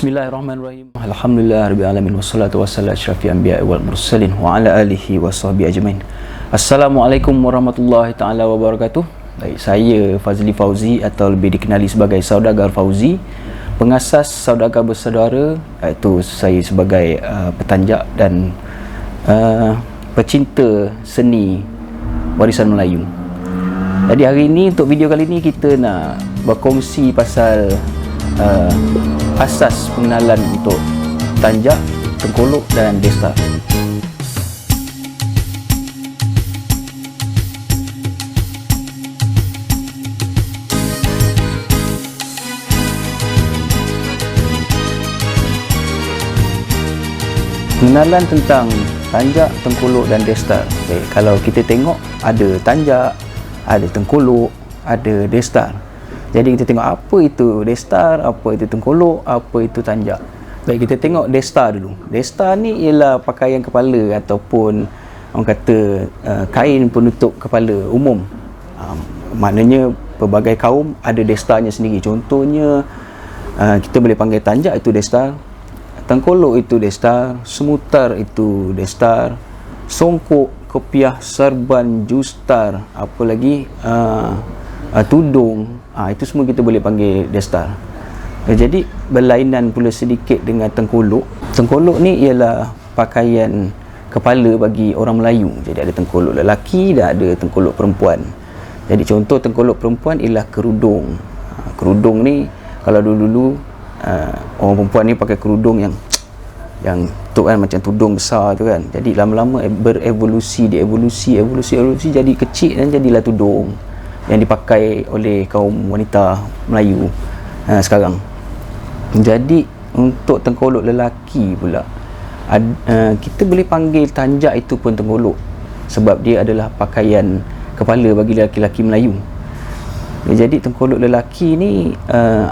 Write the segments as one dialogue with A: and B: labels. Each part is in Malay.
A: Bismillahirrahmanirrahim. Alhamdulillah rabbil alamin wassalatu wassalamu asyrafil anbiya'i wal mursalin wa ala alihi washabbihi ajmain. Assalamualaikum warahmatullahi taala wabarakatuh. Baik, saya Fazli Fauzi atau lebih dikenali sebagai Saudagar Fauzi, pengasas Saudagar Bersaudara, iaitu saya sebagai petanjak dan pecinta seni warisan Melayu. Jadi hari ini, untuk video kali ini, kita nak berkongsi pasal asas pengenalan untuk tanjak, tengkolok dan destar. Pengenalan tentang tanjak, tengkolok dan destar. Okay, kalau kita tengok, ada tanjak, ada tengkolok, ada destar. Jadi kita tengok apa itu destar, apa itu tengkolok, apa itu tanjak. Baik, kita tengok destar dulu. Destar ni ialah pakaian kepala ataupun orang kata kain penutup kepala umum. Maknanya pelbagai kaum ada destarnya sendiri. Contohnya kita boleh panggil tanjak itu destar, tengkolok itu destar, semutar itu destar, songkok, kopiah, serban, justar, apa lagi, tudung, itu semua kita boleh panggil destar. Jadi berlainan pula sedikit dengan tengkolok. Tengkolok ni ialah pakaian kepala bagi orang Melayu. Jadi ada tengkolok lelaki dan ada tengkolok perempuan. Jadi contoh tengkolok perempuan ialah kerudung. Kerudung ni kalau dulu-dulu orang perempuan ni pakai kerudung yang tu kan, macam tudung besar tu kan. Jadi lama-lama berevolusi, evolusi jadi kecil dan jadilah tudung yang dipakai oleh kaum wanita Melayu sekarang. Jadi untuk tengkolok lelaki pula, kita boleh panggil tanjak itu pun tengkolok, sebab dia adalah pakaian kepala bagi lelaki-lelaki Melayu. Jadi tengkolok lelaki ni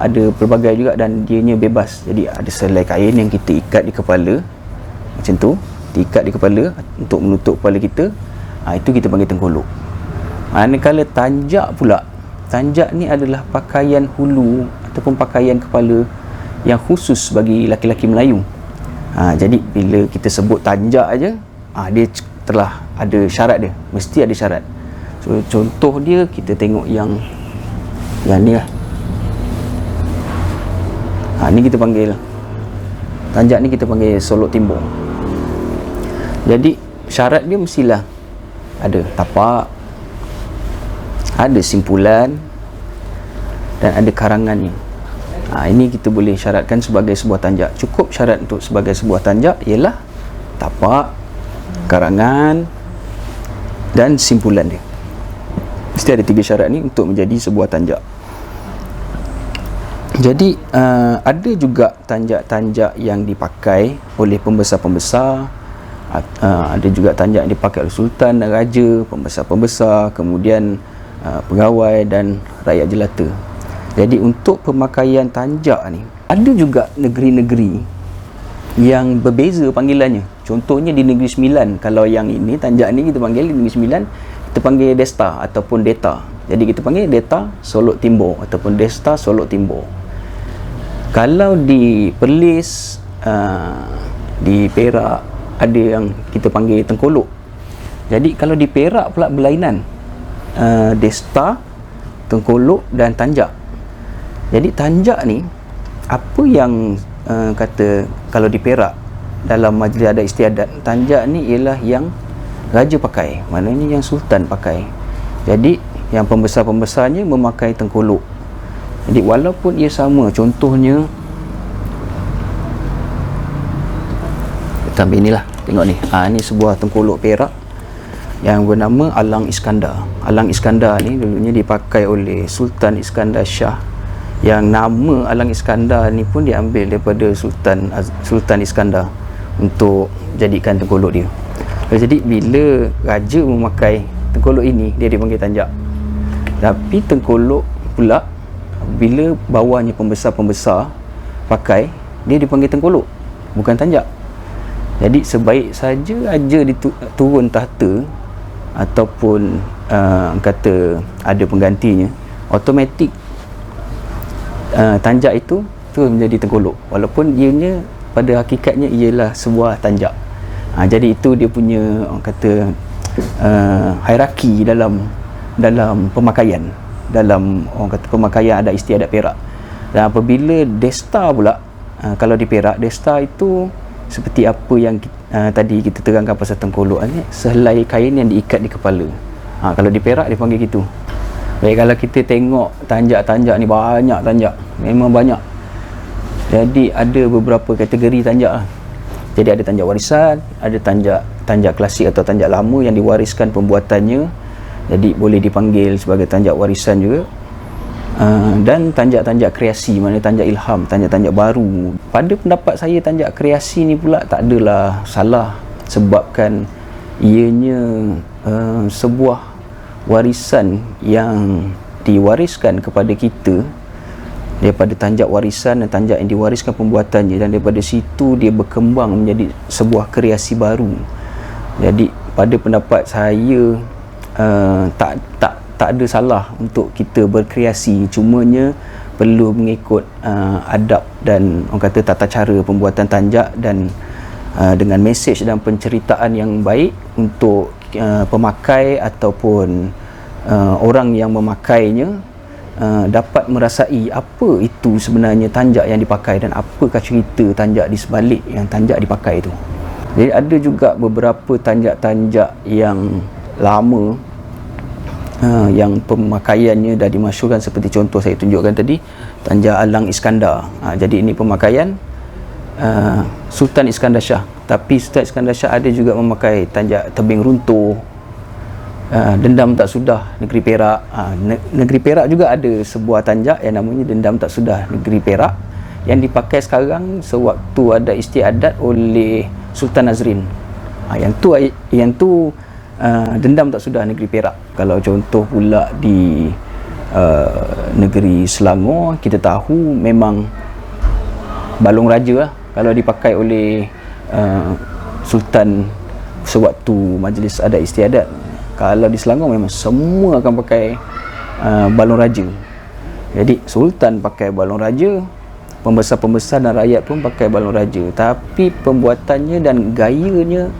A: ada pelbagai juga dan dianya bebas. Jadi ada selai kain yang kita ikat di kepala macam tu, diikat di kepala untuk menutup kepala kita. Itu kita panggil tengkolok. Manakala tanjak pula, tanjak ni adalah pakaian hulu ataupun pakaian kepala yang khusus bagi laki-laki Melayu. Jadi bila kita sebut tanjak aja, dia telah ada syarat dia, mesti ada syarat. So contoh dia, kita tengok yang ni lah. Ni kita panggil tanjak, ni kita panggil solok timbung. Jadi syarat dia mestilah ada tapak, ada simpulan dan ada karangannya. Ini kita boleh syaratkan sebagai sebuah tanjak. Cukup syarat untuk sebagai sebuah tanjak ialah tapak, karangan dan simpulan dia. Mesti ada 3 syarat ni untuk menjadi sebuah tanjak. Jadi ada juga tanjak-tanjak yang dipakai oleh pembesar-pembesar. Ada juga tanjak yang dipakai oleh sultan dan raja, pembesar-pembesar, kemudian pegawai dan rakyat jelata. Jadi untuk pemakaian tanjak ni, ada juga negeri-negeri yang berbeza panggilannya. Contohnya di Negeri Sembilan. Kalau yang ini, tanjak ni kita panggil di Negeri Sembilan, kita panggil desta ataupun deta. Jadi kita panggil deta solok timbor ataupun desta solok timbor. Kalau di Perlis, di Perak, ada yang kita panggil tengkolok. Jadi kalau di Perak pula berlainan, desta, tengkolok dan tanjak. Jadi tanjak ni, apa yang kata kalau di Perak dalam majlis adat istiadat, tanjak ni ialah yang raja pakai, maknanya yang sultan pakai. Jadi yang pembesar-pembesarnya memakai tengkolok. Jadi walaupun ia sama, contohnya kita ambil inilah, tengok ni. Ni sebuah tengkolok Perak yang bernama Alang Iskandar. Alang Iskandar ni dulunya dipakai oleh Sultan Iskandar Shah, yang nama Alang Iskandar ni pun diambil daripada Sultan Iskandar untuk jadikan tengkolok dia. Jadi bila raja memakai tengkolok ini, dia dipanggil tanjak. Tapi tengkolok pula bila bawahnya pembesar-pembesar pakai, dia dipanggil tengkolok, bukan tanjak. Jadi sebaik saja raja turun tahta ataupun kata ada penggantinya, automatik tanjak itu tu menjadi Tengkolok, walaupun ianya pada hakikatnya ialah sebuah tanjak. Jadi itu dia punya orang kata hierarki dalam pemakaian, dalam orang kata pemakaian adat istiadat Perak. Dan apabila Desta pula, kalau di Perak, Desta itu seperti apa yang tadi kita terangkan pasal Tengkolok ni, sehelai kain yang diikat di kepala. Kalau di Perak dia panggil gitu. Baik, kalau kita tengok tanjak-tanjak ni, banyak tanjak, memang banyak. Jadi ada beberapa kategori tanjak lah. Jadi ada tanjak warisan, ada tanjak klasik atau tanjak lama yang diwariskan pembuatannya, jadi boleh dipanggil sebagai tanjak warisan juga. Dan tanjak-tanjak kreasi, mana tanjak ilham, tanjak-tanjak baru. Pada pendapat saya, tanjak kreasi ni pula tak adalah salah, sebabkan ianya sebuah warisan yang diwariskan kepada kita daripada tanjak warisan dan tanjak yang diwariskan pembuatannya, dan daripada situ dia berkembang menjadi sebuah kreasi baru. Jadi pada pendapat saya, tak ada salah untuk kita berkreasi, cumanya perlu mengikut adab dan orang kata tata cara pembuatan tanjak, dan dengan mesej dan penceritaan yang baik untuk pemakai ataupun orang yang memakainya dapat merasai apa itu sebenarnya tanjak yang dipakai dan apakah cerita tanjak di sebalik yang tanjak dipakai itu. Jadi ada juga beberapa tanjak-tanjak yang lama yang pemakaiannya dah dimasyhurkan, seperti contoh saya tunjukkan tadi, tanjak Alang Iskandar. Jadi ini pemakaian Sultan Iskandar Shah, tapi Sultan Iskandar Shah ada juga memakai tanjak Tebing Runtuh, Dendam Tak Sudah Negeri Perak. Negeri Perak juga ada sebuah tanjak yang namanya Dendam Tak Sudah Negeri Perak, yang dipakai sekarang sewaktu ada istiadat oleh Sultan Nazrin. Yang tu Dendam Tak Sudah Negeri Perak. Kalau contoh pula di negeri Selangor, kita tahu memang Balong Raja lah, kalau dipakai oleh Sultan sewaktu majlis adat istiadat. Kalau di Selangor memang semua akan pakai balon raja. Jadi Sultan pakai balon raja, pembesar-pembesar dan rakyat pun pakai balon raja, tapi pembuatannya dan gayanya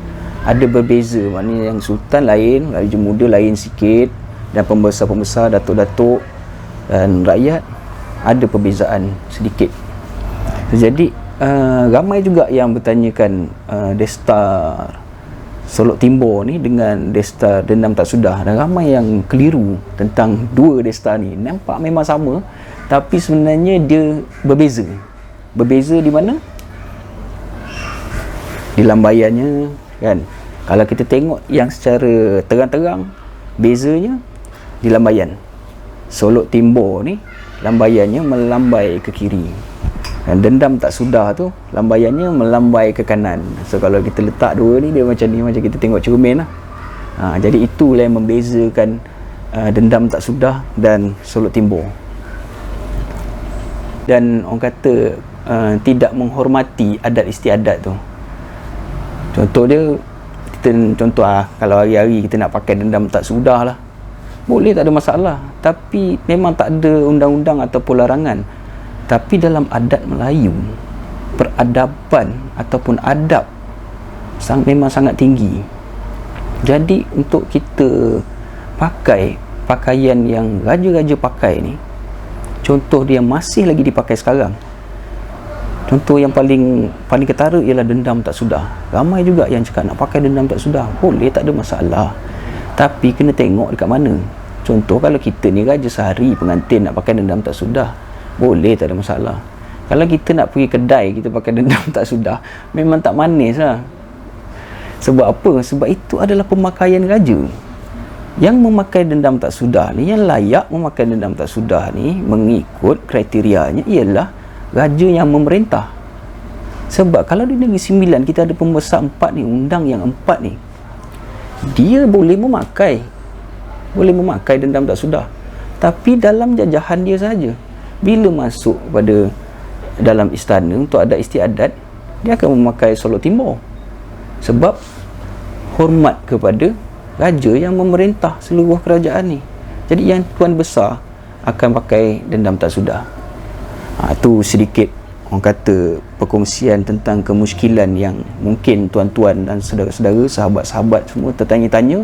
A: ada berbeza. Maknanya yang Sultan lain, Raja Muda lain sikit, dan pembesar-pembesar, datuk-datuk dan rakyat ada perbezaan sedikit. Jadi ramai juga yang bertanyakan Desta Solok Timur ni dengan Desta Dendam Tak Sudah, dan ramai yang keliru tentang dua Desta ni. Nampak memang sama, tapi sebenarnya dia berbeza. Berbeza di mana? Di lambaiannya, kan. Kalau kita tengok yang secara terang-terang, bezanya di lambaian. Solok Timur ni lambaiannya melambai ke kiri, dan Dendam Tak Sudah tu lambaiannya melambai ke kanan. So kalau kita letak dua ni, dia macam ni, macam kita tengok cermin lah. Jadi itulah yang membezakan Dendam Tak Sudah dan Solok Timur. Dan orang kata tidak menghormati adat istiadat tu. Contoh dia, contoh kalau hari-hari kita nak pakai Dendam Tak Sudah lah, boleh, tak ada masalah, tapi memang tak ada undang-undang ataupun larangan. Tapi dalam adat Melayu, peradaban ataupun adab memang sangat tinggi. Jadi untuk kita pakai pakaian yang raja-raja pakai ni, contoh dia masih lagi dipakai sekarang, contoh yang paling ketara ialah Dendam Tak Sudah. Ramai juga yang cakap nak pakai Dendam Tak Sudah. Boleh, tak ada masalah, tapi kena tengok dekat mana. Contoh kalau kita ni raja sehari pengantin nak pakai Dendam Tak Sudah, boleh, tak ada masalah. Kalau kita nak pergi kedai, kita pakai Dendam Tak Sudah, memang tak manis lah. Sebab apa? Sebab itu adalah pemakaian raja. Yang memakai Dendam Tak Sudah ni, yang layak memakai Dendam Tak Sudah ni, mengikut kriterianya ialah raja yang memerintah. Sebab kalau di Negeri Sembilan kita ada pembesar 4 ni, undang yang 4 ni, dia boleh memakai Dendam Tak Sudah, tapi dalam jajahan dia saja. Bila masuk pada dalam istana untuk adat istiadat, dia akan memakai Solok Timur, sebab hormat kepada raja yang memerintah seluruh kerajaan ni. Jadi yang tuan besar akan pakai Dendam Tak Sudah. Tu sedikit orang kata perkongsian tentang kemusykilan yang mungkin tuan-tuan dan saudara-saudara, sahabat-sahabat semua tertanya-tanya.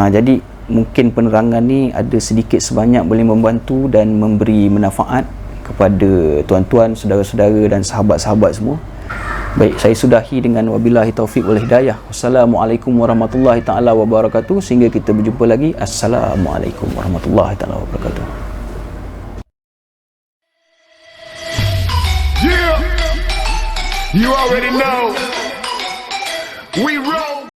A: Jadi mungkin penerangan ni ada sedikit sebanyak boleh membantu dan memberi manfaat kepada tuan-tuan, saudara-saudara dan sahabat-sahabat semua. Baik, saya sudahi dengan wabillahi taufiq wal hidayah. Wassalamualaikum warahmatullahi taala wabarakatuh. Sehingga kita berjumpa lagi. Assalamualaikum warahmatullahi taala wabarakatuh.
B: Yeah, you already know. We roll.